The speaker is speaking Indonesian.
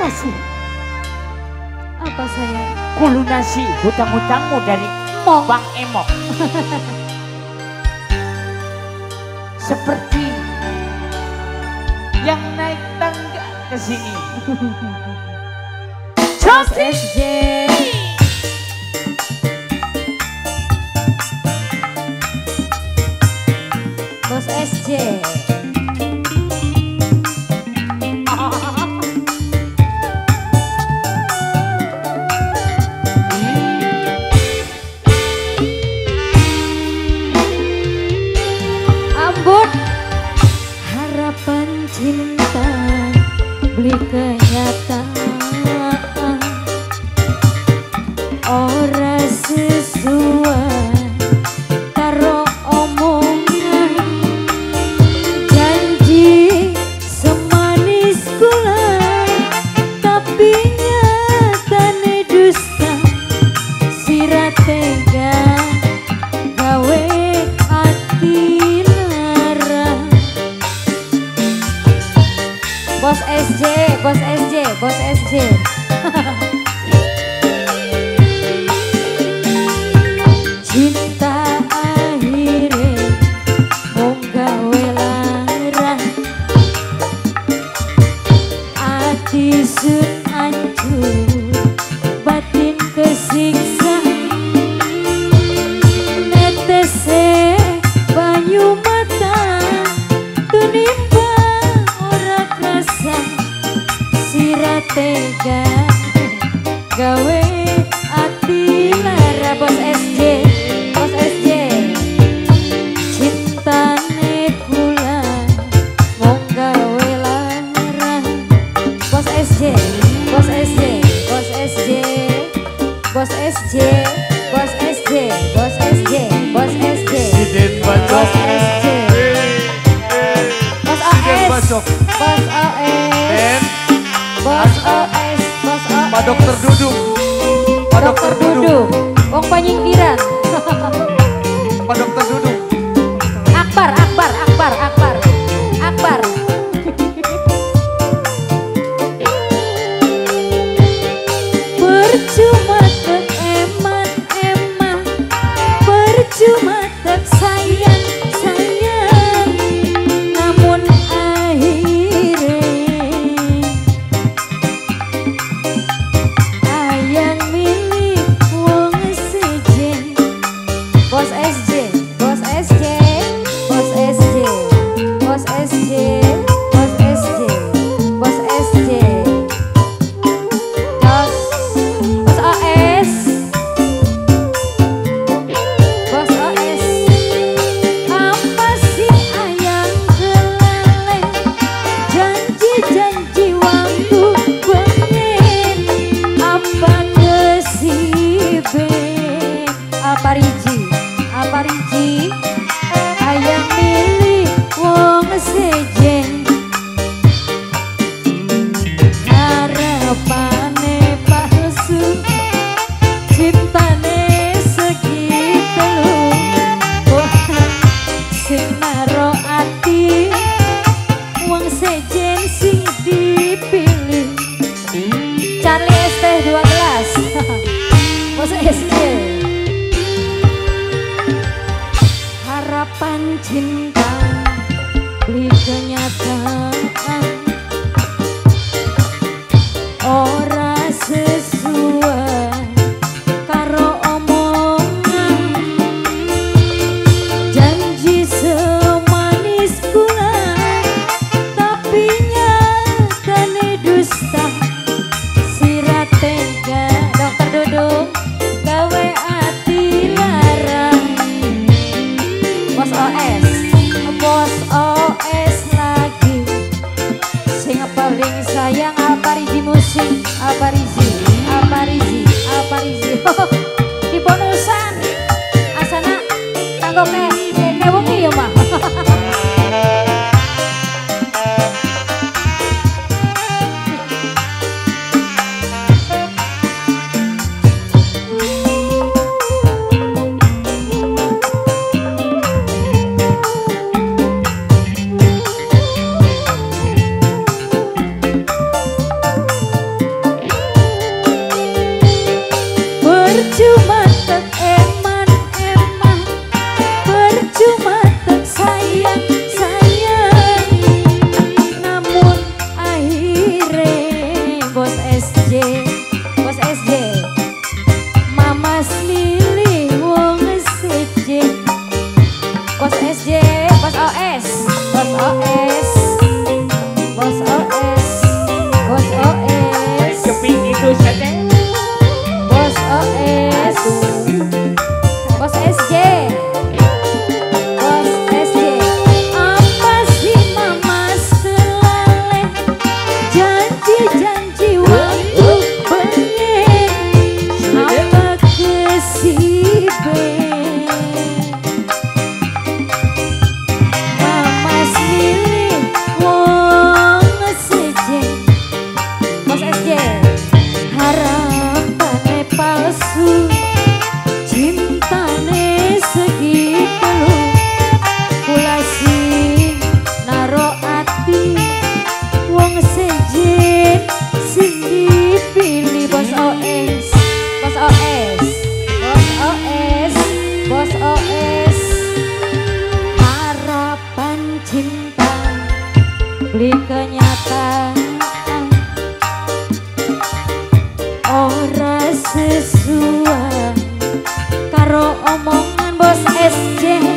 kasih. Apa sayang? Kulunasi hutang-hutangmu dari Mong. Bang Emok. Seperti yang naik tangga ke sini. Bos SJ. Bos SJ. Ambon harapan cinta beli kenyataan ora sesuai karo omongan janji semanis gula tapi nyatane dusta sira tega gawe hati lara. Bos SJ, Bos SJ, Bos SJ. Cinta akhirnya mung gawe lara, ati sun hancur, batin kesiksa, netese banyu mata, tunimba ora krasa, sira tega gawe ati lara. Bos SJ, Bos SJ, cintane kula mung gawe lara. Bos SJ, Bos SJ, Bos SJ, Bos SJ, Bos SJ, Bos SJ, Bos SJ, Siden Bos Bacok. SJ, Bos Siden OS, Bacok. Bos OS, Dan Bos OS, Bos OS, Pak Dokter Dudung. Pak Dokter Dudung. Wong Panyingkiran. Pak Dokter Dudung. Akbar, Akbar, Akbar, Akbar, Akbar. Percuma tek eman-eman, percuma tek sayang-sayang, namun akhirnya ayang milih wong sejen. Bos SJ, Bos SJ, Bos SJ, Bos SJ, Bos SJ, Bos SJ, Bos OS, Bos OS. Apa sih ayang kelalen, janji-janji waktu bengen, apa nasibe, apa riji, apa riji, ayang milih wong sejen. Harapane palsu, cintane segitu, sing naro ati, wong sejen sing dipilih. Charlie ST 12. Bos SJ. Harapan cinta beli kenyataan ora sesuai karo omongan janji semanis gula tapi nyatane dusta sira tega. Dokter Dudung gawe ati lara. Bos OS, Bos OS lagi, sing paling sayang Aparizi musik, Aparizi, Aparizi, Aparizi. Di bonusan asana kanggo ke wengi ya mah. beli kenyataan ora sesuai karo omongan bos SJ.